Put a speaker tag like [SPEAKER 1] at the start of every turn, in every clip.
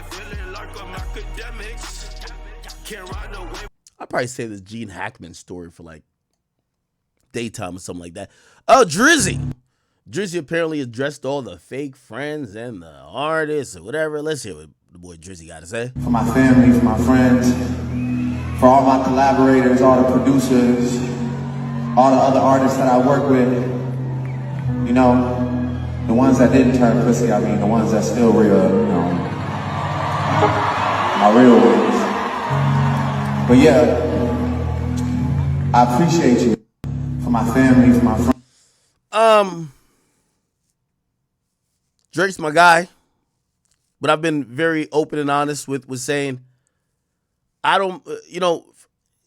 [SPEAKER 1] feeling like I'm Akademiks. Can't ride away.
[SPEAKER 2] I'd probably say this Gene Hackman story for like daytime or something like that. Oh, Drizzy. Drizzy apparently addressed all the fake friends and the artists or whatever. Let's hear what the boy Drizzy got to say.
[SPEAKER 3] For my family, for my friends, for all my collaborators, all the producers, all the other artists that I work with, you know, the ones that didn't turn pussy, I mean the ones that still real, you know, my real ones. But yeah, I appreciate you. For my family, for my friends.
[SPEAKER 2] Drake's my guy, but I've been very open and honest with saying I don't,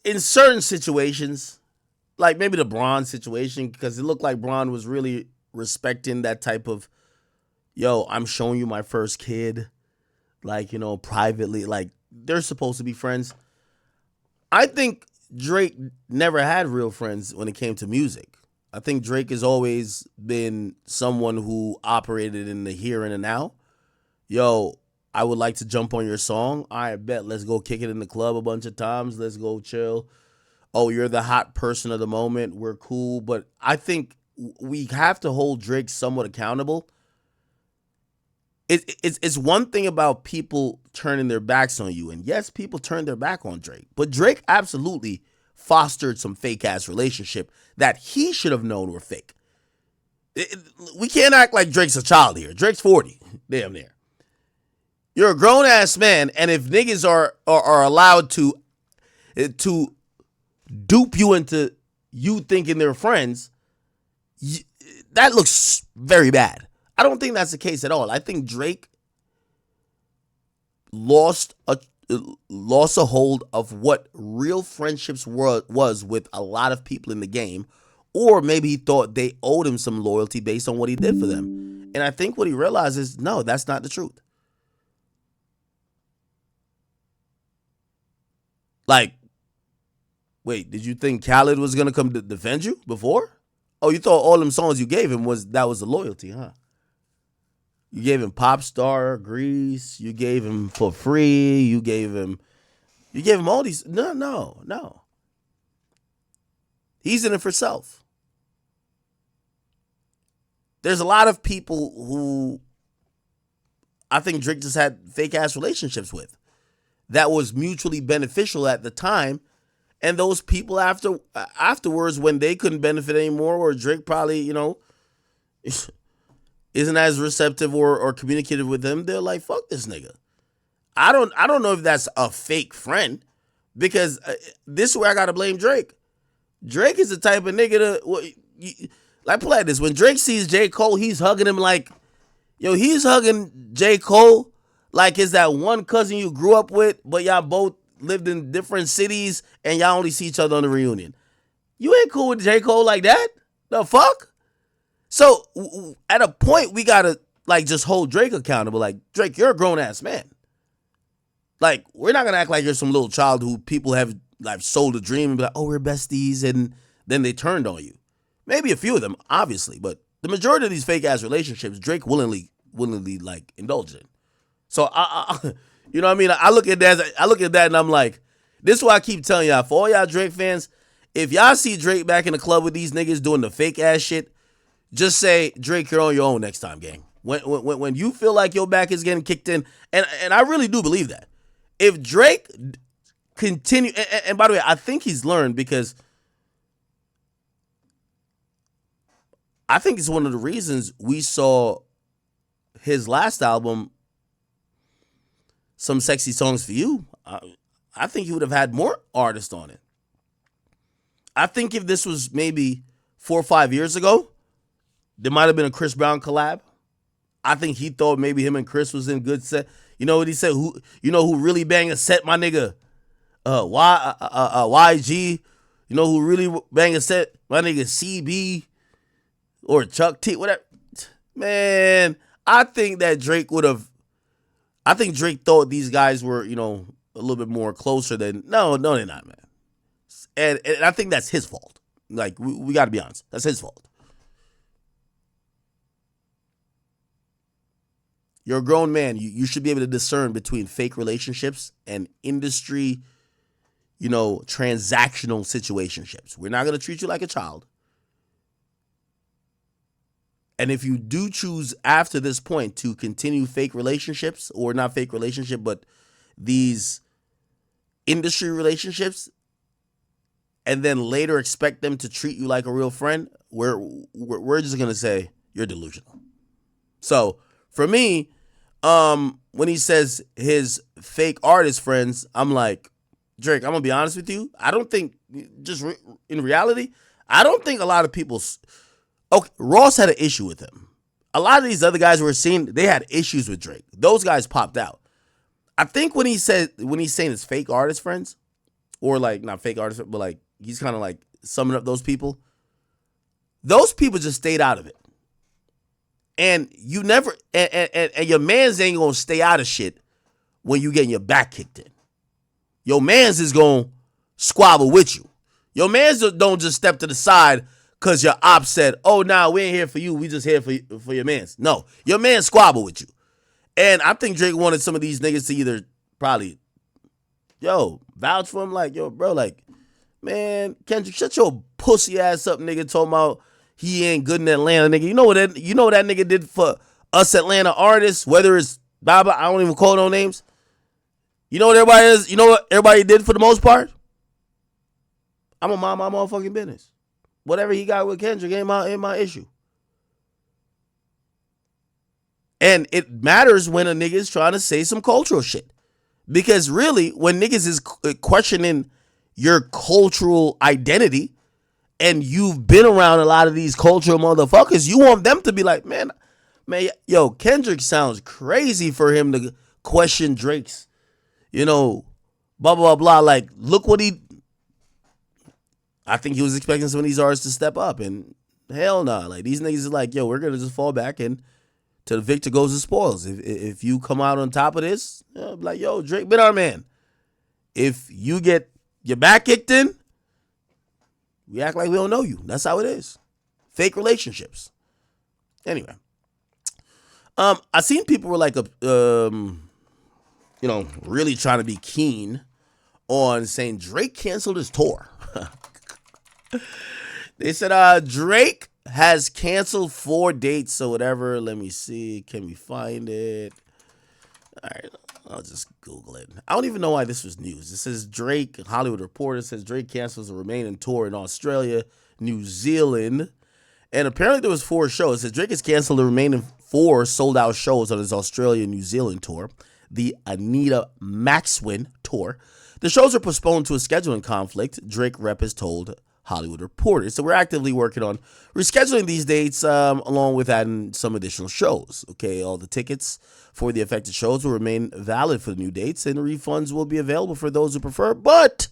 [SPEAKER 2] in certain situations, like maybe the Bron situation, because it looked like Bron was really respecting that type of, I'm showing you my first kid, like, privately, like they're supposed to be friends. I think Drake never had real friends when it came to music. I think Drake has always been someone who operated in the here and the now. I would like to jump on your song. I bet. Let's go kick it in the club a bunch of times. Let's go chill. Oh, you're the hot person of the moment. We're cool. But I think we have to hold Drake somewhat accountable. It's one thing about people turning their backs on you. And yes, people turn their back on Drake. But Drake absolutely fostered some fake-ass relationship that he should have known were fake. We can't act like Drake's a child here. Drake's 40. Damn near. You're a grown-ass man, and if niggas are allowed to dupe you into you thinking they're friends, that looks very bad. I don't think that's the case at all. I think Drake lost a hold of what real friendships was with a lot of people in the game, or maybe he thought they owed him some loyalty based on what he did for them. And I think what he realized is, no, that's not the truth. Like, wait, did you think Khaled was going to come to defend you before? Oh, you thought all them songs you gave him was the loyalty, huh? You gave him Pop Star, Grease. You gave him For Free. You gave him all these. No. He's in it for self. There's a lot of people who I think Drake just had fake ass relationships with that was mutually beneficial at the time. And those people afterwards, when they couldn't benefit anymore, or Drake probably, isn't as receptive or communicative with them, they're like, fuck this nigga. I don't know if that's a fake friend, because this is where I gotta blame Drake. Drake is the type of nigga to, like, play this. When Drake sees J. Cole, he's hugging him like, he's hugging J. Cole like it's that one cousin you grew up with, but y'all both lived in different cities and y'all only see each other on the reunion. You ain't cool with J. Cole like that. The fuck? So at a point, we gotta just hold Drake accountable. Like, Drake, you're a grown ass man. Like, we're not gonna act like you're some little child who people have sold a dream and be like, oh, we're besties, and then they turned on you. Maybe a few of them, obviously, but the majority of these fake ass relationships, Drake willingly indulged in. So you know what I mean? I look at that and I'm like, this is why I keep telling y'all, for all y'all Drake fans, if y'all see Drake back in the club with these niggas doing the fake ass shit, just say, Drake, you're on your own next time, gang. When you feel like your back is getting kicked in, and I really do believe that. If Drake continue, and by the way, I think he's learned, because I think it's one of the reasons we saw his last album, Some Sexy Songs for You. I think he would have had more artists on it. I think if this was maybe 4 or 5 years ago, there might have been a Chris Brown collab. I think he thought maybe him and Chris was in good set. You know what he said? Who really bang a set, my nigga? YG. You know who really bang a set? My nigga CB or Chuck T. Whatever. Man, I think that Drake would have. I think Drake thought these guys were, a little bit more closer than. No, they're not, man. And I think that's his fault. Like, we got to be honest. That's his fault. You're a grown man. You should be able to discern between fake relationships and industry, transactional situationships. We're not going to treat you like a child. And if you do choose after this point to continue fake relationships, or not fake relationship, but these industry relationships, and then later expect them to treat you like a real friend, we're just going to say you're delusional. So for me, when he says his fake artist friends, I'm like, Drake, I'm going to be honest with you. I don't think, in reality, I don't think a lot of people... Okay, Ross had an issue with him. A lot of these other guys we're seeing, they had issues with Drake. Those guys popped out. I think when he's saying his fake artist friends, or like not fake artists, but like he's kind of like summing up those people just stayed out of it. And you never, and your mans ain't gonna stay out of shit when you getting your back kicked in. Your mans is gonna squabble with you. Your mans don't just step to the side because your op said, oh, nah, we ain't here for you. We just here for your mans. No, your man squabble with you. And I think Drake wanted some of these niggas to either probably, vouch for him. Like, bro, like, man, Kendrick, shut your pussy ass up, nigga, talking about he ain't good in Atlanta, nigga. You know what that nigga did for us Atlanta artists, whether it's Baba, I don't even call no names. You know what everybody is? You know what everybody did for the most part? I'm gonna mind my motherfucking business. Whatever he got with Kendrick ain't my issue. And it matters when a nigga is trying to say some cultural shit. Because really, when niggas is questioning your cultural identity, and you've been around a lot of these cultural motherfuckers, you want them to be like, man, Kendrick sounds crazy for him to question Drake's, blah, blah, blah. Like, look what I think he was expecting some of these artists to step up, and hell nah. Like, these niggas is like, we're going to just fall back, and to the victor goes the spoils. If you come out on top of this, like, Drake been our man. If you get your back kicked in, we act like we don't know you. That's how it is. Fake relationships. Anyway. I seen people were like, really trying to be keen on saying Drake canceled his tour. They said Drake has canceled 4 dates or whatever. Let me see. Can we find it? All right. I'll just Google it. I don't even know why this was news. It says Drake, Hollywood Reporter says Drake cancels a remaining tour in Australia, New Zealand. And apparently there was 4 shows. It says Drake has canceled the remaining 4 sold-out shows on his Australia, New Zealand tour, the Anita Maxwin tour. The shows are postponed to a scheduling conflict, Drake rep has told Hollywood Reporter. So we're actively working on rescheduling these dates along with adding some additional shows. Okay, all the tickets for the affected shows will remain valid for the new dates, and refunds will be available for those who prefer. But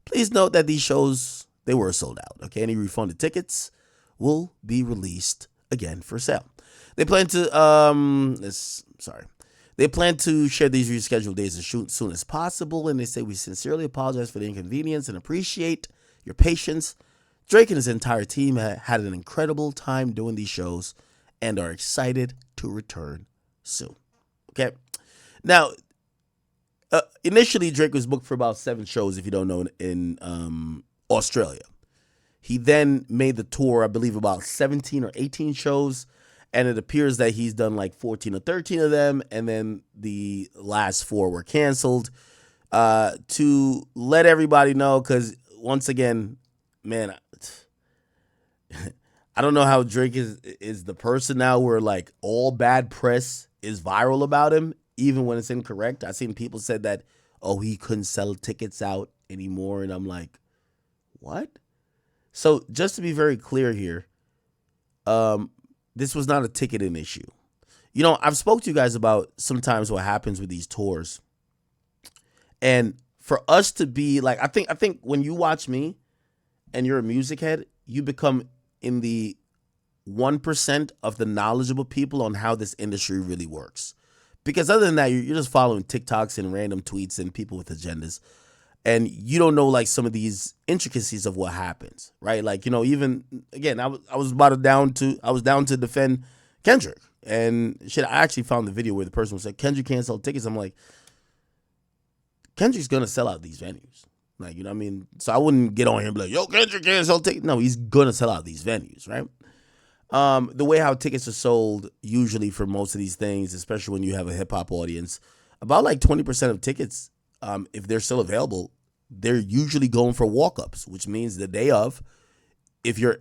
[SPEAKER 2] please note that these shows, they were sold out. Okay, any refunded tickets will be released again for sale. They plan to They plan to share these rescheduled dates as soon as possible, and they say we sincerely apologize for the inconvenience and appreciate your patience. Drake and his entire team had an incredible time doing these shows and are excited to return soon. Okay. Now, initially Drake was booked for about 7 shows, if you don't know, in Australia. He then made the tour, I believe, about 17 or 18 shows, and it appears that he's done like 14 or 13 of them, and then the last 4 were canceled. To let everybody know, because once again, man, I don't know how Drake is the person now where like all bad press is viral about him, even when it's incorrect. I've seen people said that, he couldn't sell tickets out anymore, and I'm like, what? So just to be very clear here, this was not a ticketing issue. I've spoke to you guys about sometimes what happens with these tours, and for us to be like, I think when you watch me and you're a music head, you become in the 1% of the knowledgeable people on how this industry really works. Because other than that, you're just following TikToks and random tweets and people with agendas. And you don't know like some of these intricacies of what happens, right? Like, even again, I was down to defend Kendrick. And shit, I actually found the video where the person was like, Kendrick can't sell tickets. I'm like, Kendrick's gonna sell out these venues. Like, you know what I mean? So I wouldn't get on here and be like, yo, Kendrick can't sell tickets. No, he's gonna sell out these venues, right? The way how tickets are sold usually for most of these things, especially when you have a hip hop audience, about like 20% of tickets, if they're still available, they're usually going for walk-ups, which means the day of, if you're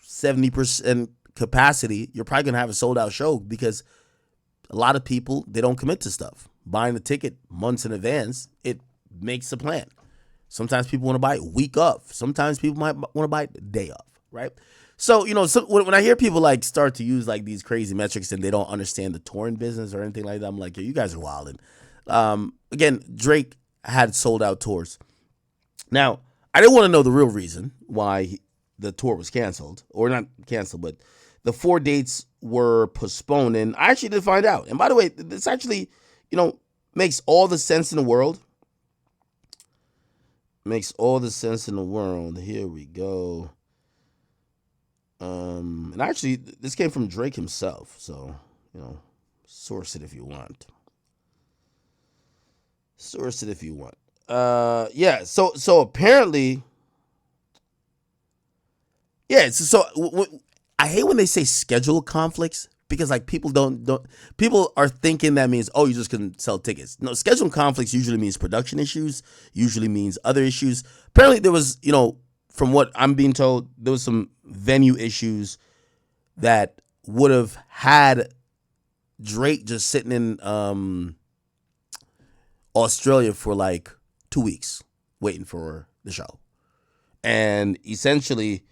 [SPEAKER 2] 70% capacity, you're probably going to have a sold out show because a lot of people, they don't commit to stuff. Buying the ticket months in advance, it makes a plan. Sometimes people want to buy it week of. Sometimes people might want to buy it the day of, right? So, you know, when I hear people like start to use like these crazy metrics and they don't understand the touring business or anything like that, I'm like, yo, you guys are wilding. Again, Drake had sold out tours. Now, I didn't want to know the real reason why the tour was canceled, or not canceled, but the 4 dates were postponed. And I actually did find out. And by the way, this actually, you know, makes all the sense in the world. Makes all the sense in the world. Here we go. And actually, this came from Drake himself. So, you know, source it if you want. Source it if you want. Yeah. So apparently, yeah. I hate when they say schedule conflicts because like people people are thinking that means, oh, you just can sell tickets. No, schedule conflicts usually means production issues. Usually means other issues. Apparently, there was, you know, from what I'm being told, there was some venue issues that would have had Drake just sitting in Australia for like 2 weeks waiting for the show. And essentially,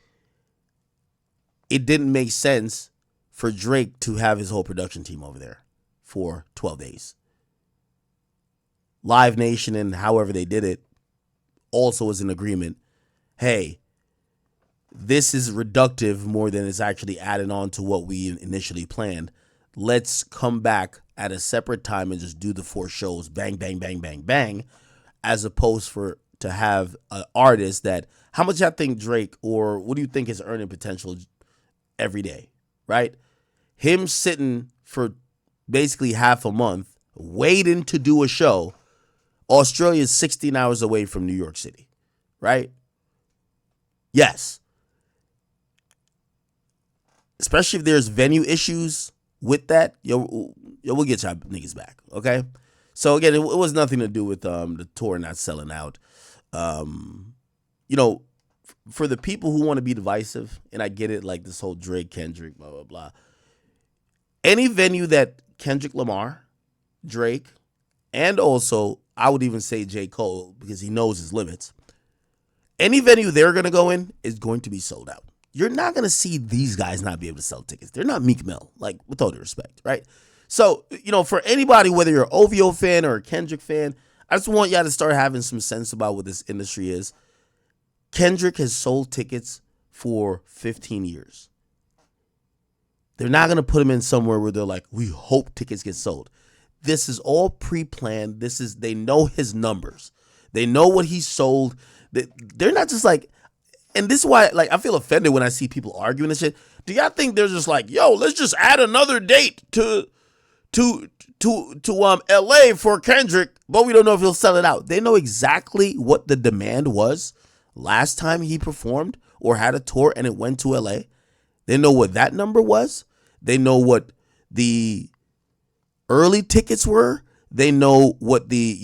[SPEAKER 2] it didn't make sense for Drake to have his whole production team over there for 12 days. Live Nation and however they did it also was in agreement. Hey, this is reductive more than it's actually added on to what we initially planned. Let's come back at a separate time and just do the 4 shows, bang, bang, bang, bang, bang, as opposed to have an artist that, how much I think Drake, or what do you think his earning potential every day, right? Him sitting for basically half a month, waiting to do a show. Australia is 16 hours away from New York City, right? Yes. Especially if there's venue issues with that, we'll get y'all niggas back, okay? So again, it was nothing to do with the tour not selling out. You know, for the people who want to be divisive, and I get it, like this whole Drake, Kendrick, blah, blah, blah. Any venue that Kendrick Lamar, Drake, and also I would even say J. Cole, because he knows his limits, any venue they're going to go in is going to be sold out. You're not going to see these guys not be able to sell tickets. They're not Meek Mill, like, with all due respect, right? So, you know, for anybody, whether you're an OVO fan or a Kendrick fan, I just want y'all to start having some sense about what this industry is. Kendrick has sold tickets for 15 years. They're not going to put him in somewhere where they're like, we hope tickets get sold. This is all pre-planned. They know his numbers. They know what he sold. They're not just like, and this is why, like, I feel offended when I see people arguing this shit. Do y'all think they're just like, yo, let's just add another date to LA for Kendrick, but we don't know if he'll sell it out? They know exactly what the demand was last time he performed or had a tour and it went to LA. They know what that number was. They know what the early tickets were. They know what the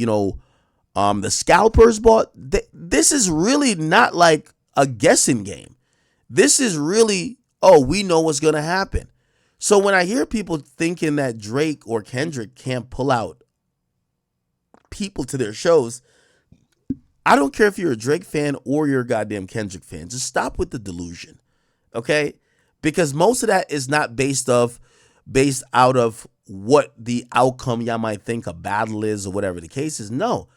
[SPEAKER 2] scalpers bought. This is really not like a guessing game. This is really, we know what's going to happen. So when I hear people thinking that Drake or Kendrick can't pull out people to their shows, I don't care if you're a Drake fan or you're a goddamn Kendrick fan. Just stop with the delusion, okay? Because most of that is not based out of what the outcome y'all might think a battle is or whatever the case is. No.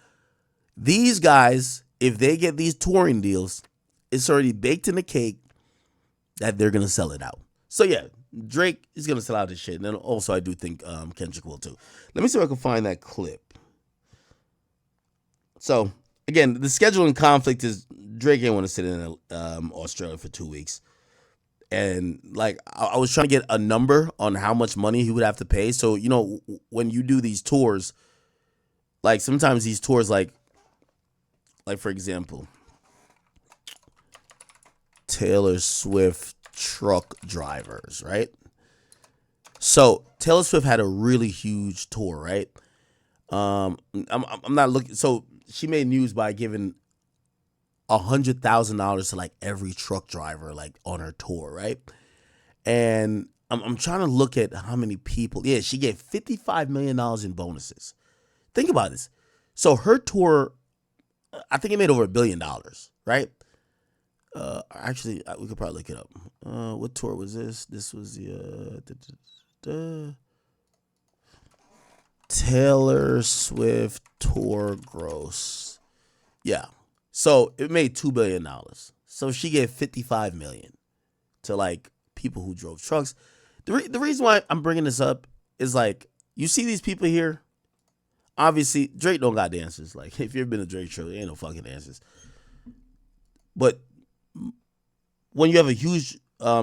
[SPEAKER 2] These guys, if they get these touring deals, it's already baked in the cake that they're going to sell it out. So yeah, Drake is going to sell out his shit. And then also I do think Kendrick will too. Let me see if I can find that clip. So again, the scheduling conflict is Drake ain't want to sit in Australia for 2 weeks. And like I was trying to get a number on how much money he would have to pay. So when you do these tours, like sometimes these tours, like for example, Taylor Swift truck drivers, right? So Taylor Swift had a really huge tour, right? I'm not looking. So she made news by giving $100,000 to like every truck driver like on her tour, right? And I'm trying to look at how many people. Yeah, she gave $55 million in bonuses. Think about this. So her tour, I think it made over $1 billion, right? Actually, we could probably look it up. What tour was this? This was the Taylor Swift tour gross. Yeah. So it made $2 billion. So she gave $55 million to like people who drove trucks. The reason why I'm bringing this up is like, you see these people here. Obviously, Drake don't got dancers. Like, if you've been to Drake show, there ain't no fucking dancers. But when you have a huge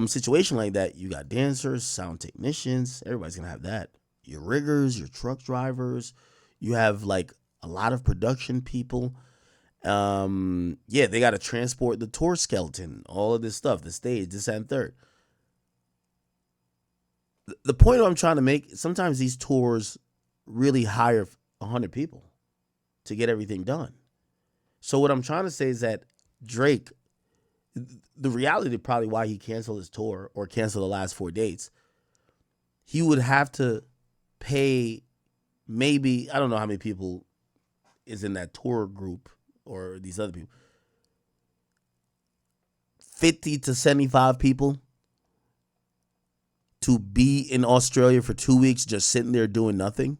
[SPEAKER 2] situation like that, you got dancers, sound technicians. Everybody's gonna have that. Your riggers, your truck drivers. You have like a lot of production people. Yeah, they got to transport the tour skeleton, all of this stuff, the stage, this and third. The point I'm trying to make, sometimes these tours really hire 100 people to get everything done. So what I'm trying to say is that Drake, the reality probably why he canceled his tour or canceled the last 4 dates, he would have to pay maybe, I don't know how many people is in that tour group or these other people, 50 to 75 people to be in Australia for 2 weeks just sitting there doing nothing.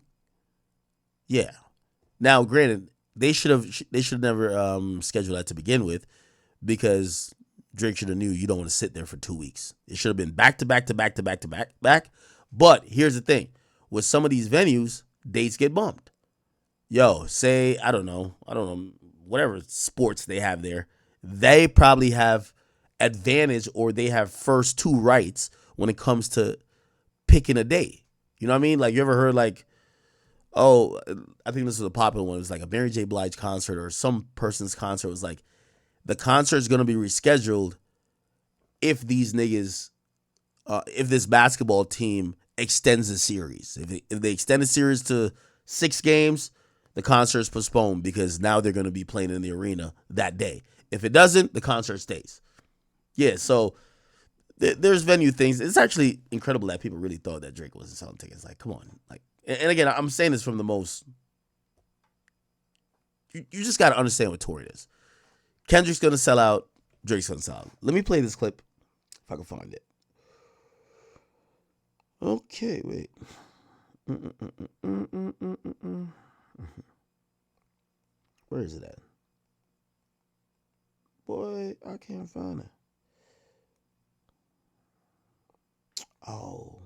[SPEAKER 2] Yeah. Now, granted, they should have never scheduled that to begin with, because Drake should have knew you don't want to sit there for 2 weeks. It should have been back to back to back to back to back back. But here's the thing. With some of these venues, dates get bumped. Yo, say, I don't know, whatever sports they have there, they probably have advantage or they have first two rights when it comes to picking a day. You know what I mean? Like, you ever heard like, oh, I think this was a popular one. It was like a Mary J. Blige concert or some person's concert. It was like, the concert's going to be rescheduled if these niggas, if this basketball team extends the series. If they extend the series to 6 games, the concert is postponed because now they're going to be playing in the arena that day. If it doesn't, the concert stays. Yeah, so there's venue things. It's actually incredible that people really thought that Drake wasn't selling tickets. Like, come on. Like, and again, I'm saying this from the most. You just got to understand what tour it is. Kendrick's going to sell out. Drake's going to sell out. Let me play this clip if I can find it. Okay, wait. Where is it at? Boy, I can't find it. Oh,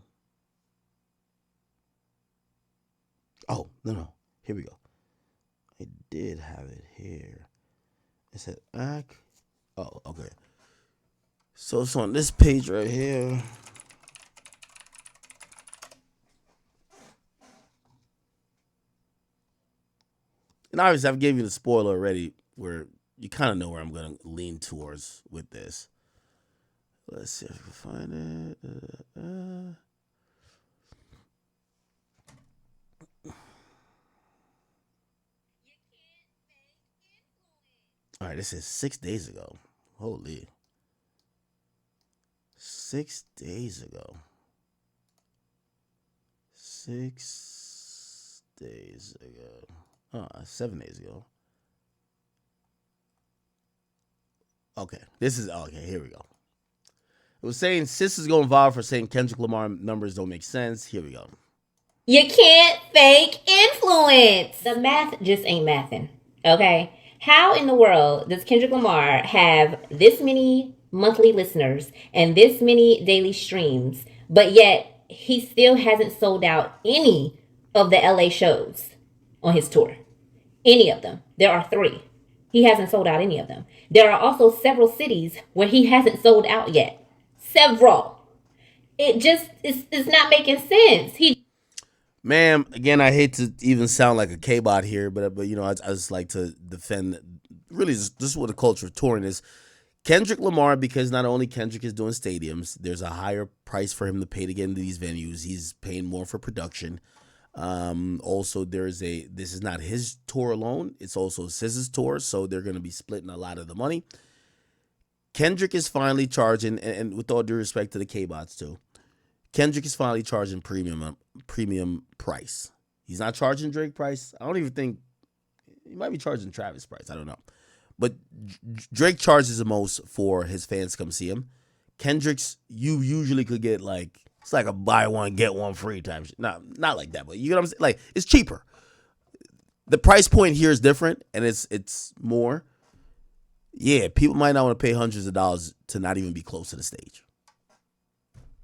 [SPEAKER 2] no. Here we go. I did have it here. It said Oh, okay. So it's on this page right here. And obviously, I've given you the spoiler already, where you kind of know where I'm going to lean towards with this. Let's see if I can find it. All right, this is 6 days ago. Holy. 6 days ago. 6 days ago. 7 days ago. Okay, here we go. It was saying Sis is going viral for saying Kendrick Lamar numbers don't make sense. Here we go.
[SPEAKER 4] You can't fake influence. The math just ain't mathin', okay? How in the world does Kendrick Lamar have this many monthly listeners and this many daily streams, but yet he still hasn't sold out any of the LA shows on his tour? Any of them. There are 3. He hasn't sold out any of them. There are also several cities where he hasn't sold out yet. Several. It just it's not making sense.
[SPEAKER 2] Ma'am, again, I hate to even sound like a Kbot here, but you know, I just like to defend. Really, this is what the culture of touring is. Kendrick Lamar, because not only Kendrick is doing stadiums, there's a higher price for him to pay to get into these venues. He's paying more for production. Also, this is not his tour alone. It's also SZA's tour, so they're going to be splitting a lot of the money. Kendrick is finally charging, and with all due respect to the Kbots too, Kendrick is finally charging premium price. He's not charging Drake price. I don't even think he might be charging Travis price. I don't know. But Drake charges the most for his fans to come see him. Kendrick's, you usually could get like, it's like a buy one, get one free type shit. Not like that, but you know what I'm saying? Like, it's cheaper. The price point here is different, and it's more. Yeah, people might not want to pay hundreds of dollars to not even be close to the stage.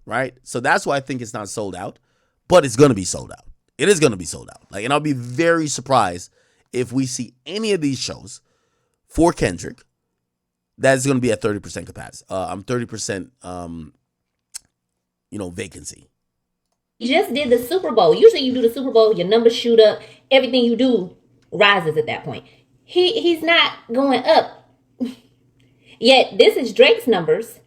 [SPEAKER 2] Right? So that's why I think it's not sold out, but it's going to be sold out. It is going to be sold out. Like, and I'll be very surprised if we see any of these shows for Kendrick that is going to be at 30% capacity. 30% vacancy.
[SPEAKER 4] He just did the Super Bowl. Usually you do the Super Bowl, your numbers shoot up, everything you do rises at that point. He's not going up. Yet this is Drake's numbers.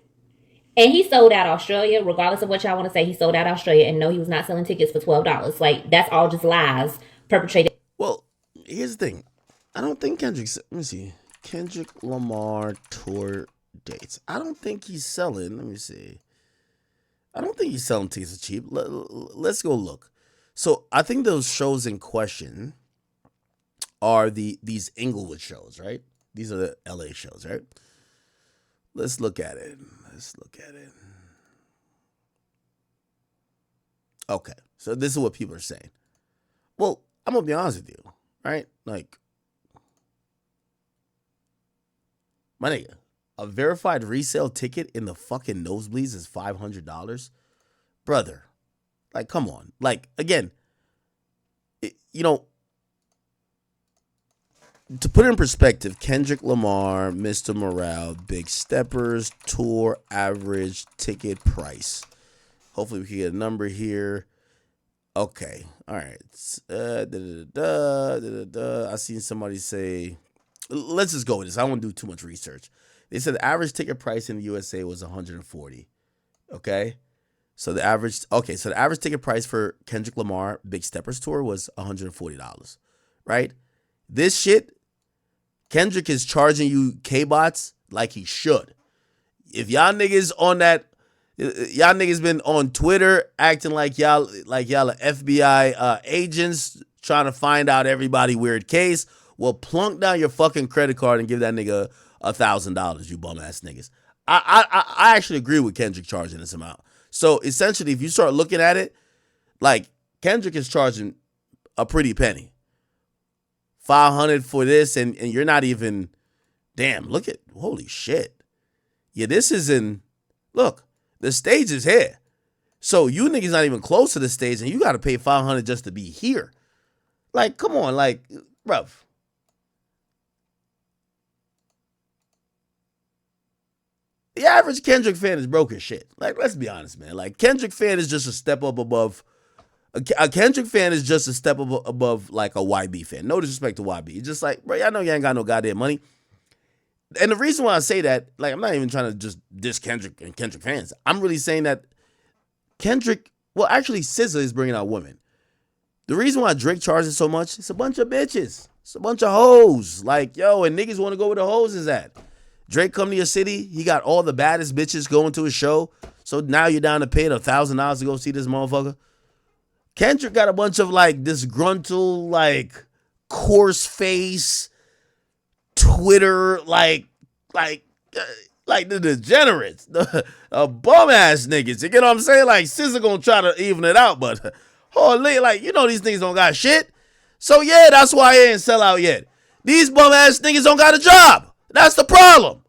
[SPEAKER 4] And he sold out Australia, regardless of what y'all want to say. He sold out Australia, and no, he was not selling tickets for $12. Like, that's all just lies perpetrated.
[SPEAKER 2] Well, here's the thing. I don't think let me see. Kendrick Lamar tour dates. I don't think he's selling. Let me see. I don't think he's selling tickets cheap. Let's go look. So I think those shows in question are these Inglewood shows, right? These are the LA shows, right? Let's look at it. Okay, so this is what people are saying. Well, I'm gonna be honest with you, right? Like, my nigga, a verified resale ticket in the fucking nosebleeds is $500, brother. Like, come on. Like, again, to put it in perspective, Kendrick Lamar, Mr. Morale, Big Steppers, tour average ticket price. Hopefully we can get a number here. Okay. All right. I seen somebody say, let's just go with this. I don't want to do too much research. They said the average ticket price in the USA was $140. Okay. So the average ticket price for Kendrick Lamar, Big Steppers tour was $140. Right? This shit, Kendrick is charging you Kbots like he should. If y'all niggas been on Twitter acting like y'all are FBI agents trying to find out everybody weird case, well, plunk down your fucking credit card and give that nigga $1,000, you bum ass niggas. I actually agree with Kendrick charging this amount. So essentially, if you start looking at it, like, Kendrick is charging a pretty penny. $500 for this, and you're not even, damn, holy shit. Yeah, this is look, the stage is here. So you niggas not even close to the stage, and you got to pay $500 just to be here. Like, come on, like, bruv. The average Kendrick fan is broke as shit. Like, let's be honest, man. Like, Kendrick fan is just a step up above. A Kendrick fan is just a step above like a YB fan. No disrespect to YB. It's just like, bro, y'all know you ain't got no goddamn money. And the reason why I say that, like, I'm not even trying to just diss Kendrick and Kendrick fans. I'm really saying that Kendrick, well, actually, SZA is bringing out women. The reason why Drake charges so much, it's a bunch of bitches. It's a bunch of hoes. Like, yo, and niggas want to go where the hoes is at. Drake come to your city, he got all the baddest bitches going to his show. So now you're down to pay $1,000 to go see this motherfucker. Kendrick got a bunch of like disgruntled, like coarse face, Twitter, like the degenerates, the bum ass niggas. You get what I'm saying? Like, SZA gonna try to even it out, but holy, like, you know these niggas don't got shit. So yeah, that's why he ain't sell out yet. These bum ass niggas don't got a job. That's the problem.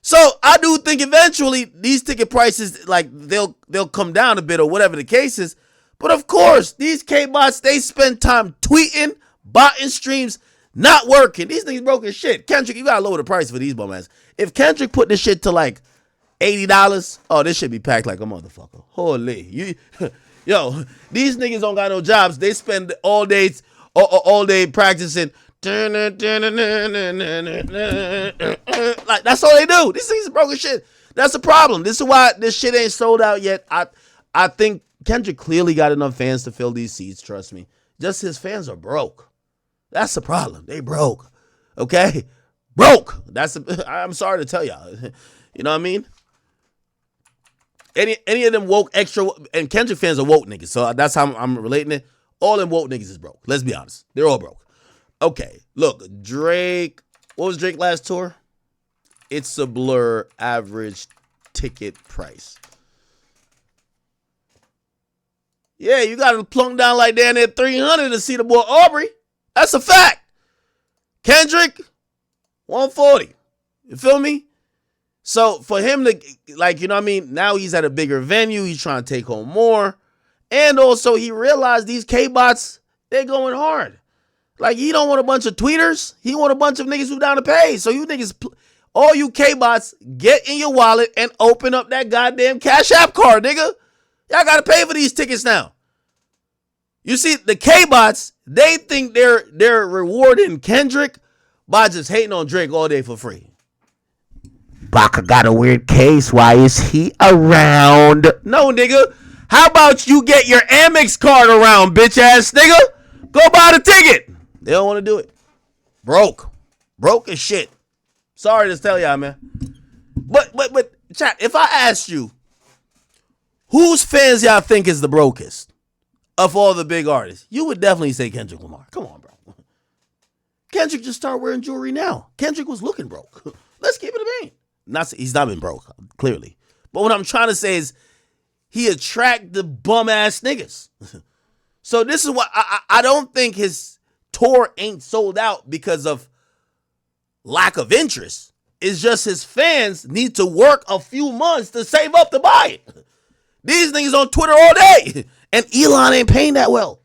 [SPEAKER 2] So I do think eventually these ticket prices, like, they'll come down a bit or whatever the case is. But of course, these Kbots, they spend time tweeting, botting streams, not working. These niggas broke as shit. Kendrick, you gotta lower the price for these bum ass. If Kendrick put this shit to like $80. Oh, this should be packed like a motherfucker. Holy, yo, these niggas don't got no jobs. They spend all day practicing. Like that's all they do. These things is broken shit. That's the problem. This is why this shit ain't sold out yet. I think Kendrick clearly got enough fans to fill these seats. Trust me. Just his fans are broke. That's the problem. They broke. Okay, broke. I'm sorry to tell y'all. You know what I mean? Any of them woke extra, and Kendrick fans are woke niggas. So that's how I'm relating it. All them woke niggas is broke. Let's be honest. They're all broke. Okay, look, Drake. What was Drake's last tour? It's a Blur average ticket price. Yeah, you got to plunk down like down there $300 to see the boy Aubrey. That's a fact. Kendrick, $140. You feel me? So for him to, like, you know what I mean? Now he's at a bigger venue. He's trying to take home more. And also he realized these Kbots, they're going hard. Like, he don't want a bunch of tweeters. He want a bunch of niggas who down to pay. So you niggas, all you Kbots, get in your wallet and open up that goddamn Cash App card, nigga. Y'all got to pay for these tickets now. You see, the Kbots, they think they're rewarding Kendrick by just hating on Drake all day for free. Baka got a weird case. Why is he around? No, nigga. How about you get your Amex card around, bitch ass nigga? Go buy the ticket. They don't want to do it. Broke as shit. Sorry to tell y'all, man. But chat, if I asked you, whose fans y'all think is the brokest of all the big artists, you would definitely say Kendrick Lamar. Come on, bro. Kendrick just started wearing jewelry now. Kendrick was looking broke. Let's keep it a bean. He's not been broke, clearly. But what I'm trying to say is he attract the bum ass niggas. So this is what I don't think his tour ain't sold out because of lack of interest. It's just his fans need to work a few months to save up to buy it. These niggas on Twitter all day. And Elon ain't paying that well.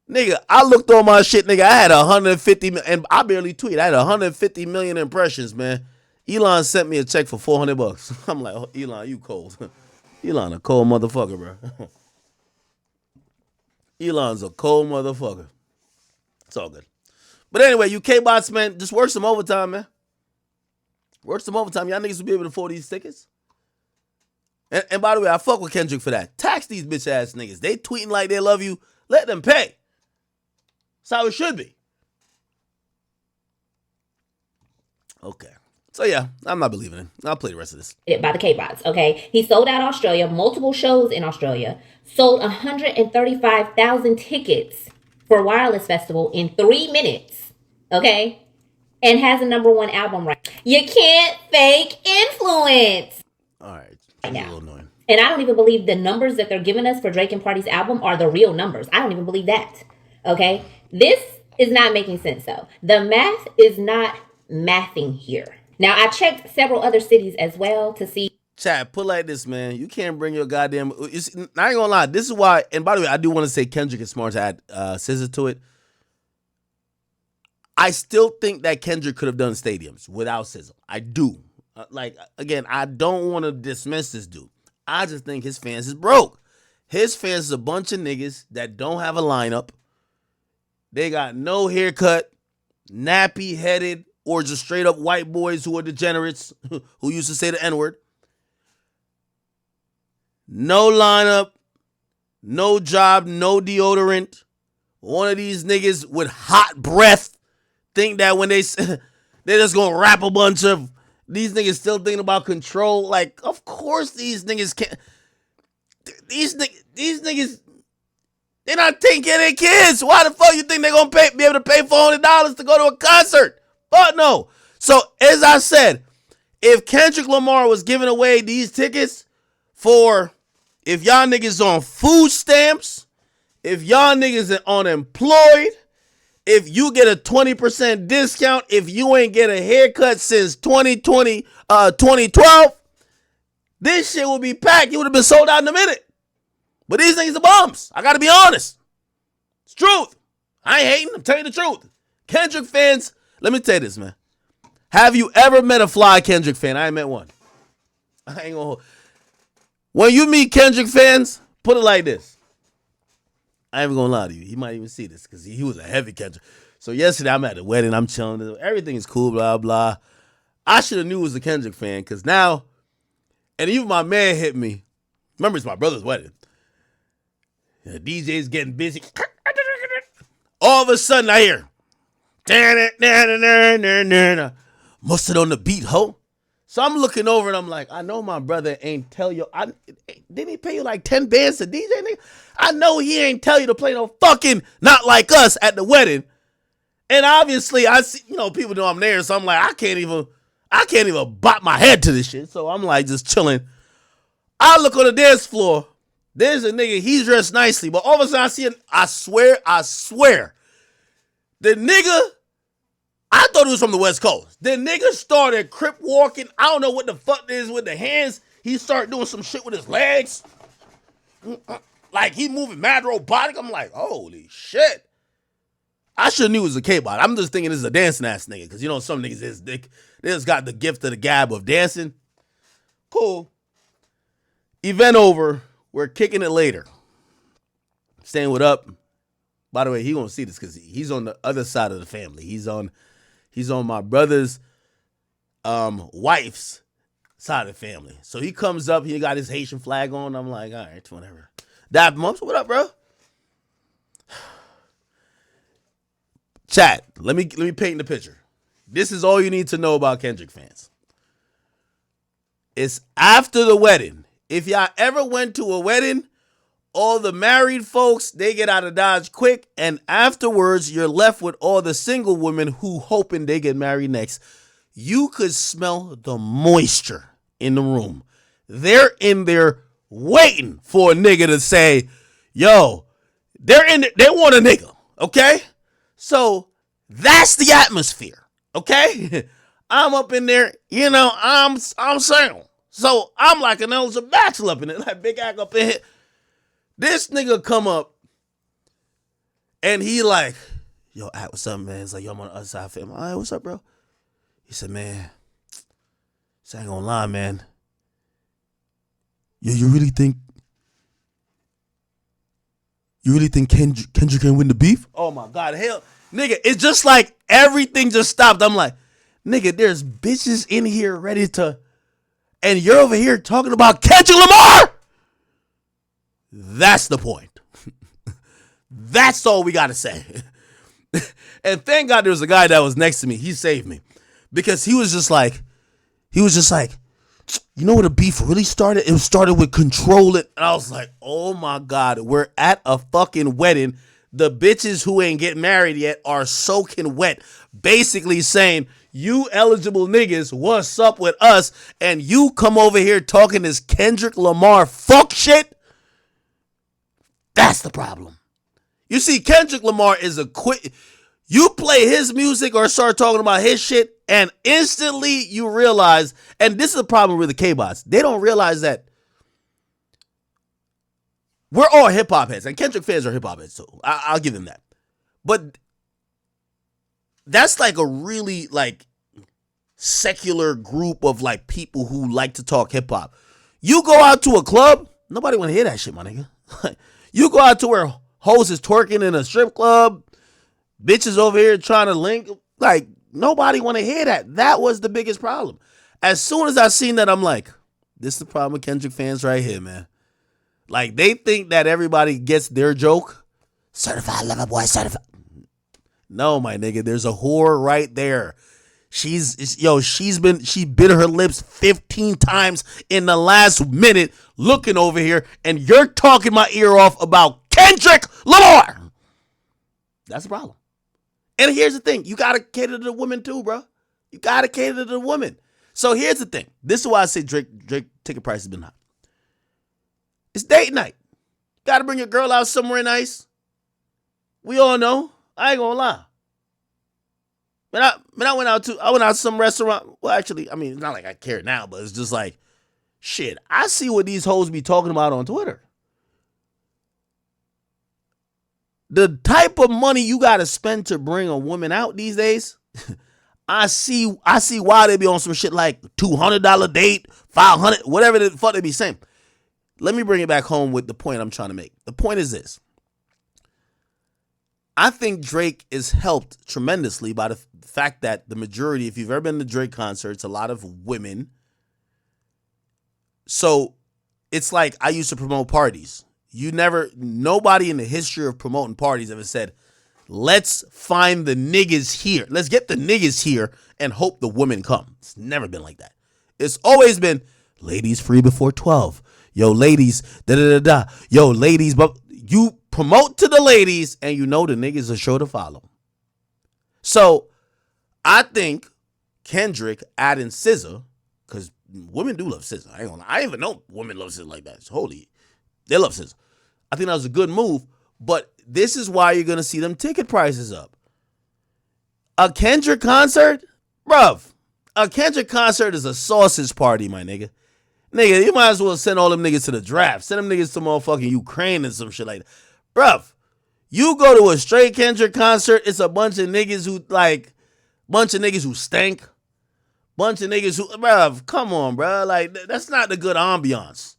[SPEAKER 2] Nigga, I looked on my shit, nigga. I had 150 million, and I barely tweet. I had 150 million impressions, man. Elon sent me a check for $400. I'm like, oh, Elon, you cold. Elon a cold motherfucker, bro. Elon's a cold motherfucker. It's all good. But anyway, you Kbots, man, just work some overtime, man. Work some overtime. Y'all niggas will be able to afford these tickets. And by the way, I fuck with Kendrick for that. Tax these bitch ass niggas. They tweeting like they love you. Let them pay. That's how it should be. Okay. So yeah, I'm not believing it. I'll play the rest of this.
[SPEAKER 4] By the Kbots, okay? He sold out Australia, multiple shows in Australia, sold 135,000 tickets for Wireless Festival in 3 minutes, okay? And has a #1 album right. You can't fake influence.
[SPEAKER 2] All right.
[SPEAKER 4] Right now.
[SPEAKER 2] A little annoying.
[SPEAKER 4] And I don't even believe the numbers that they're giving us for Drake and Party's album are the real numbers. I don't even believe that, okay? This is not making sense, though. The math is not mathing here. Now, I checked several other cities as well to see.
[SPEAKER 2] Chat, put like this, man. You can't bring your goddamn. I ain't gonna lie. This is why. And by the way, I do want to say Kendrick is smart to add SZA to it. I still think that Kendrick could have done stadiums without SZA. I do. Again, I don't want to dismiss this dude. I just think his fans is broke. His fans is a bunch of niggas that don't have a lineup. They got no haircut, nappy headed, or just straight up white boys who are degenerates who used to say the N-word. No lineup, no job, no deodorant. One of these niggas with hot breath think that when they're just gonna rap a bunch of these niggas still thinking about control. Like, of course these niggas can't. These niggas, they're not taking care of their kids. Why the fuck you think they're gonna be able to pay $400 to go to a concert? But no. So as I said, if Kendrick Lamar was giving away these tickets for if y'all niggas on food stamps, if y'all niggas are unemployed, if you get a 20% discount, if you ain't get a haircut since 2012, this shit would be packed. It would have been sold out in a minute. But these niggas are bums. I gotta be honest. It's truth. I ain't hating. I'm telling you the truth. Kendrick fans, let me tell you this, man. Have you ever met a fly Kendrick fan? I ain't met one. I ain't gonna. When you meet Kendrick fans, put it like this. I ain't even gonna lie to you. He might even see this because he was a heavy Kendrick. So yesterday I'm at the wedding. I'm chilling. Everything is cool. Blah blah. I should have knew it was a Kendrick fan because now, and even my man hit me. Remember, it's my brother's wedding. The DJ's getting busy. All of a sudden, I hear, mustard on the beat, ho. So I'm looking over and I'm like, I know my brother ain't tell you. Didn't he pay you like 10 bands to DJ, nigga? I know he ain't tell you to play no fucking Not Like Us at the wedding. And obviously, I see, people know I'm there, so I'm like, I can't even bop my head to this shit. So I'm like just chilling. I look on the dance floor. There's a nigga, he's dressed nicely, but all of a sudden I see I swear, the nigga, I thought it was from the West Coast. The nigga started crip walking. I don't know what the fuck it is with the hands. He started doing some shit with his legs. Like he moving mad robotic. I'm like, holy shit. I should have knew it was a Kbot. I'm just thinking this is a dancing ass nigga. Because some niggas they just got the gift of the gab of dancing. Cool. Event over. We're kicking it later. Staying with Up. By the way, he gonna see this because he's on the other side of the family. He's on my brother's wife's side of the family. So he comes up, he got his Haitian flag on. I'm like, all right, whatever. Dap Mumps, what up, bro? Chat, let me paint the picture. This is all you need to know about Kendrick fans. It's after the wedding. If y'all ever went to a wedding, all the married folks, they get out of Dodge quick, and afterwards, you're left with all the single women who hoping they get married next. You could smell the moisture in the room. They're in there waiting for a nigga to say, yo, they want a nigga, okay? So that's the atmosphere, okay? I'm up in there, I'm single. So I'm like an eligible bachelor up in it, like Big Act up in here. This nigga come up and he like, yo, Act, what's up, man? It's like, yo, I'm on the other side of him. All right, what's up, bro? He said, man, I ain't gonna lie, man. Yo, you really think Kendrick can win the beef? Oh my God, hell, nigga, it's just like everything just stopped. I'm like, nigga, there's bitches in here ready to, and you're over here talking about Kendrick Lamar? That's the point. That's all we got to say. And thank God there was a guy that was next to me. He saved me. Because he was just like, you know where the beef really started? It started with Control It. And I was like, oh my God, we're at a fucking wedding. The bitches who ain't getting married yet are soaking wet. Basically saying, you eligible niggas, what's up with us? And you come over here talking this Kendrick Lamar fuck shit? That's the problem. You see, Kendrick Lamar is you play his music or start talking about his shit, and instantly you realize, and this is the problem with the Kbots, they don't realize that we're all hip-hop heads, and Kendrick fans are hip-hop heads, so I'll give them that. But that's like a really like secular group of like people who like to talk hip-hop. You go out to a club, nobody want to hear that shit, my nigga. You go out to where hoes is twerking in a strip club, bitches over here trying to link, like nobody want to hear that. That was the biggest problem. As soon as I seen that, I'm like, this is the problem with Kendrick fans right here, man. Like they think that everybody gets their joke. Certified lover boy, certified. No, my nigga, there's a whore right there. She bit her lips 15 times in the last minute looking over here, and you're talking my ear off about Kendrick Lamar. That's the problem. And here's the thing. You got to cater to the women too, bro. You got to cater to the women. So here's the thing. This is why I say Drake ticket price has been high. It's date night. Got to bring your girl out somewhere nice. We all know. I ain't gonna lie. When I went out to some restaurant. Well, actually, I mean, it's not like I care now, but it's just like, shit, I see what these hoes be talking about on Twitter. The type of money you got to spend to bring a woman out these days, I see why they be on some shit like $200 date, $500, whatever the fuck they be saying. Let me bring it back home with the point I'm trying to make. The point is this. I think Drake is helped tremendously by the fact that the majority, if you've ever been to Drake concerts, a lot of women. So it's like I used to promote parties. Nobody in the history of promoting parties ever said, let's find the niggas here. Let's get the niggas here and hope the women come. It's never been like that. It's always been ladies free before 12. Yo, ladies, da-da-da-da. Yo, ladies, but you promote to the ladies and you know the niggas are sure to follow. So I think Kendrick adding SZA, because women do love SZA. I ain't gonna lie. I even know women love SZA like that. It's holy. They love SZA. I think that was a good move, but this is why you're going to see them ticket prices up. A Kendrick concert? Bruv, a Kendrick concert is a sausage party, my nigga. Nigga, you might as well send all them niggas to the draft. Send them niggas to motherfucking Ukraine and some shit like that. Bruv, you go to a straight Kendrick concert, it's a bunch of niggas who stink. Bunch of niggas who, bruv, come on, bruh. Like, that's not the good ambiance.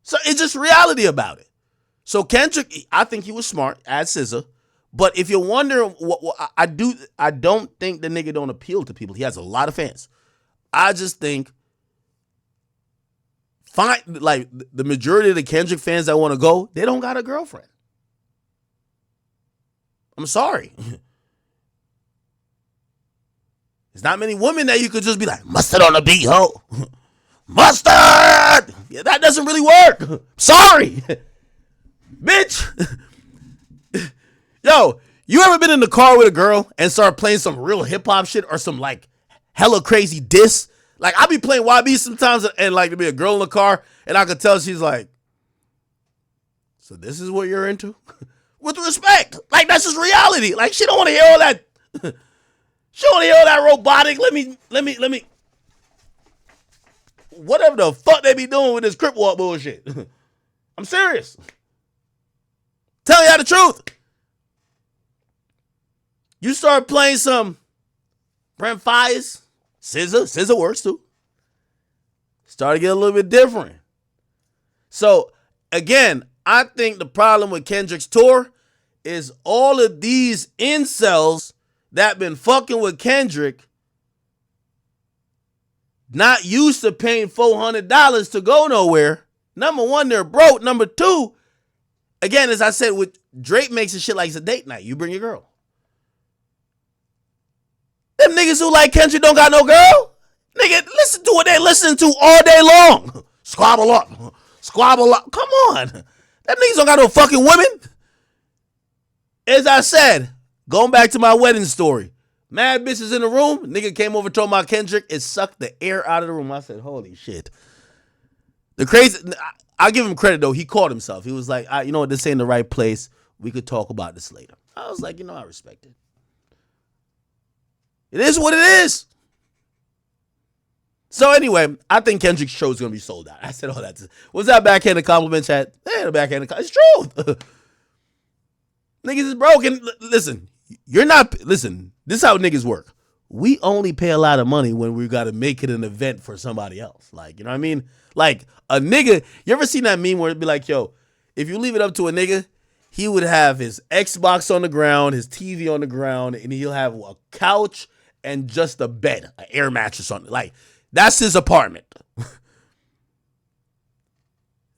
[SPEAKER 2] So it's just reality about it. So Kendrick, I think he was smart, add SZA. But if you're wondering, what I don't think the nigga don't appeal to people. He has a lot of fans. I just think, like the majority of the Kendrick fans that want to go, they don't got a girlfriend. I'm sorry. There's not many women that you could just be like, mustard on the beat, ho. Mustard! Yeah, that doesn't really work. Sorry. Bitch. Yo, you ever been in the car with a girl and start playing some real hip-hop shit or some like hella crazy diss? Like, I be playing YB sometimes and like to be a girl in the car and I could tell she's like, so this is what you're into? With respect. Like, that's just reality. Like, she don't want to hear all that. She don't want to hear all that robotic. Let me. Whatever the fuck they be doing with this Crip Walk bullshit. I'm serious. Tell you the truth. You start playing some Brent Fires, SZA works too. Start to get a little bit different. So, again, I think the problem with Kendrick's tour is all of these incels that been fucking with Kendrick not used to paying $400 to go nowhere. Number one, they're broke. Number two, again, as I said, with Drake makes it shit like it's a date night. You bring your girl. Them niggas who like Kendrick don't got no girl. Nigga, listen to what they listening to all day long. Squabble up. Come on. Them niggas don't got no fucking women. As I said, going back to my wedding story. Mad bitches in the room. Nigga came over, told my Kendrick, it sucked the air out of the room. I said, holy shit. The crazy, I give him credit though. He caught himself. He was like, you know what, this ain't the right place. We could talk about this later. I was like, I respect it. It is what it is. So anyway, I think Kendrick's show is going to be sold out. I said all that. Was that backhanded compliment, chat? Yeah, the backhanded compliment. It's true. Niggas is broken. Listen, this is how niggas work. We only pay a lot of money when we got to make it an event for somebody else. Like, you know what I mean? Like, a nigga, you ever seen that meme where it'd be like, yo, if you leave it up to a nigga, he would have his Xbox on the ground, his TV on the ground, and he'll have a couch and just a bed, an air mattress on it. Like, that's his apartment.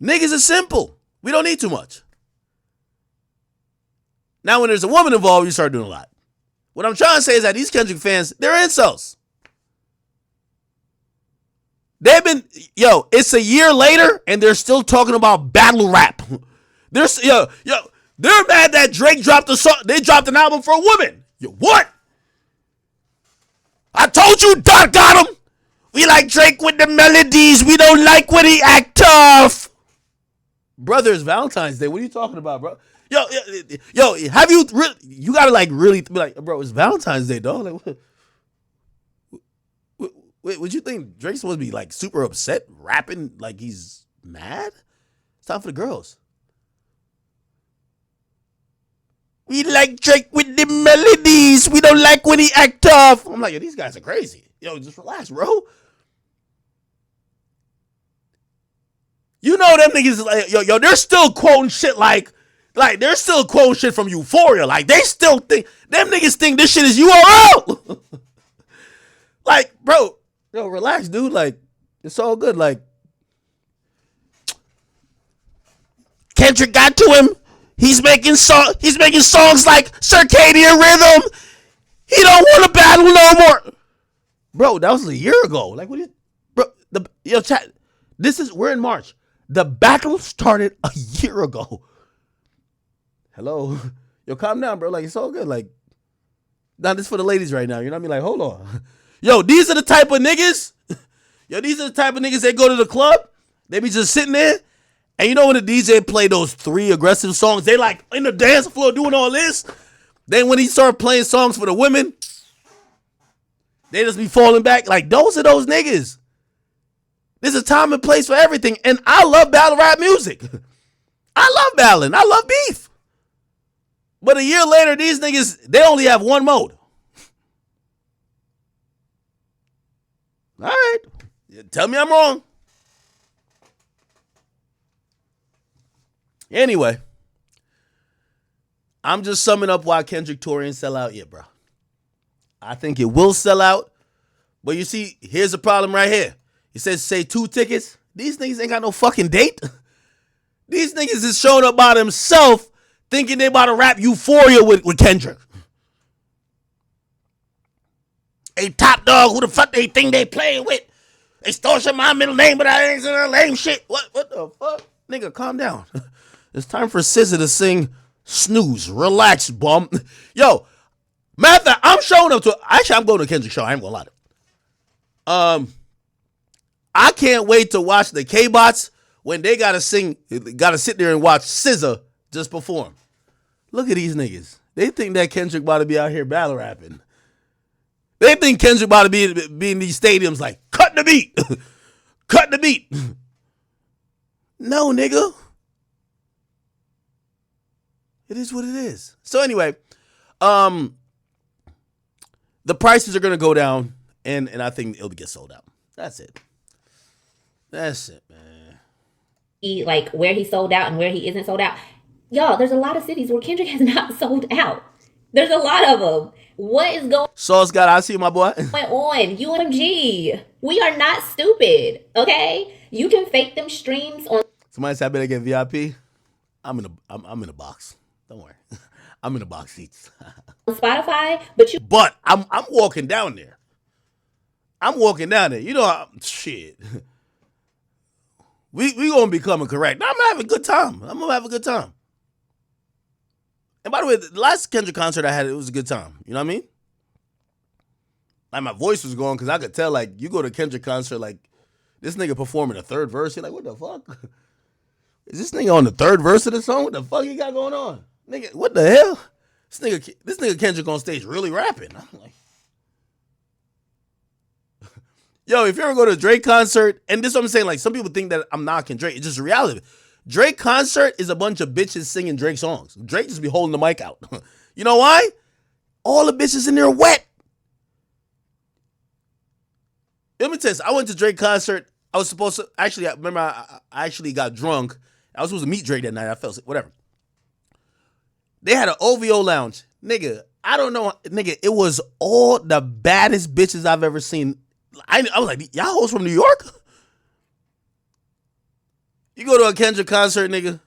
[SPEAKER 2] Niggas are simple. We don't need too much. Now, when there's a woman involved, you start doing a lot. What I'm trying to say is that these Kendrick fans, they're incels. They've been, it's a year later, and they're still talking about battle rap. They're mad that Drake dropped a song. They dropped an album for a woman. What? I told you, Doc got him. We like Drake with the melodies. We don't like when he act tough. Brother, it's Valentine's Day. What are you talking about, bro? Yo, have you really? You gotta really be like, bro, it's Valentine's Day, dog. Like, what would you think Drake's supposed to be like super upset, rapping like he's mad? It's time for the girls. We like Drake with the melodies. We don't like when he act tough. I'm like, yo, these guys are crazy. Yo, just relax, bro. You know them niggas like, yo, they're still quoting shit like they're still quoting shit from Euphoria. Like, they still think, them niggas think this shit is URL. Like, bro, yo, relax, dude. Like, it's all good. Like, Kendrick got to him. He's making songs like Circadian Rhythm. He don't want to battle no more. Bro, that was a year ago. Like, what is, bro, yo, chat, we're in March. The battle started a year ago. Hello. Yo, calm down, bro. Like, it's all good. Like, now this for the ladies right now. You know what I mean? Like, hold on. Yo, these are the type of niggas. Yo, these are the type of niggas that go to the club. They be just sitting there. And you know when the DJ play those 3 aggressive songs, they like in the dance floor doing all this. Then when he start playing songs for the women, they just be falling back. Like, those are those niggas. There's a time and place for everything. And I love battle rap music. I love battling. I love beef. But a year later, these niggas, they only have one mode. All right. Tell me I'm wrong. Anyway, I'm just summing up why Kendrick tour ain't sell out yet, bro. I think it will sell out. But you see, here's the problem right here. He says, say 2 tickets. These niggas ain't got no fucking date. These niggas is showing up by themselves thinking they about to rap Euphoria with Kendrick. Hey, Top Dog, who the fuck they think they playing with? Extortion my middle name, but I ain't saying lame shit. What the fuck? Nigga, calm down. It's time for SZA to sing Snooze. Relax, bum. Yo, matter of fact, I'm showing up to, actually, I'm going to Kendrick show. I ain't gonna lie to you. I can't wait to watch the Kbots when they gotta sit there and watch SZA just perform. Look at these niggas. They think that Kendrick about to be out here battle rapping. They think Kendrick about to be in these stadiums like, cut the beat. Cut the beat. No, nigga. It is what it is. So anyway, the prices are going to go down, and I think it'll get sold out. That's it. That's it, man.
[SPEAKER 4] Like where he sold out and where he isn't sold out. Y'all, there's a lot of cities where Kendrick has not sold out. There's a lot of them. What is going
[SPEAKER 2] Sauce God, I see my boy.
[SPEAKER 4] on? UMG. We are not stupid, okay? You can fake them streams on.
[SPEAKER 2] Somebody said I better get VIP. I'm in a box. Don't worry. I'm in the box seats.
[SPEAKER 4] Spotify,
[SPEAKER 2] but I'm walking down there. You know, shit. We gonna be coming correct. I'm gonna have a good time. And by the way, the last Kendrick concert I had, it was a good time. You know what I mean? Like, my voice was going because I could tell, like, you go to a Kendrick concert, like, this nigga performing a third verse. You're like, what the fuck? Is this nigga on the third verse of the song? What the fuck he got going on? Nigga, what the hell? This nigga Kendrick on stage really rapping. I'm like, yo, if you ever go to a Drake concert, and this is what I'm saying, like, some people think that I'm knocking Drake. It's just reality. Drake concert is a bunch of bitches singing Drake songs. Drake just be holding the mic out. You know why? All the bitches in there wet. Let me tell you, I went to Drake concert. I was supposed to, actually, I remember I actually got drunk. I was supposed to meet Drake that night. I felt sick, whatever. They had an OVO lounge. Nigga, I don't know. Nigga, it was all the baddest bitches I've ever seen. I was like, y'all hoes from New York? You go to a Kendrick concert, nigga.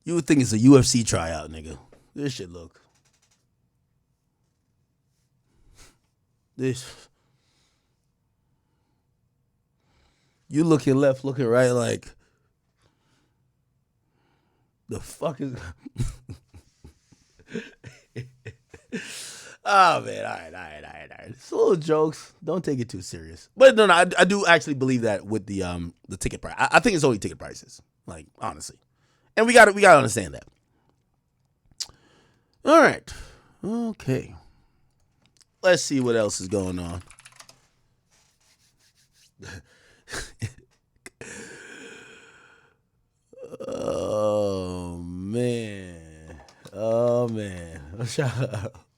[SPEAKER 2] You would think it's a UFC tryout, nigga. This shit look. This. You looking left, looking right, like, the fuck is... Oh, man. All right. It's little jokes. Don't take it too serious. But no, I do actually believe that with the ticket price. I think it's only ticket prices, like, honestly. And we gotta understand that. All right. Okay. Let's see what else is going on. Shut up.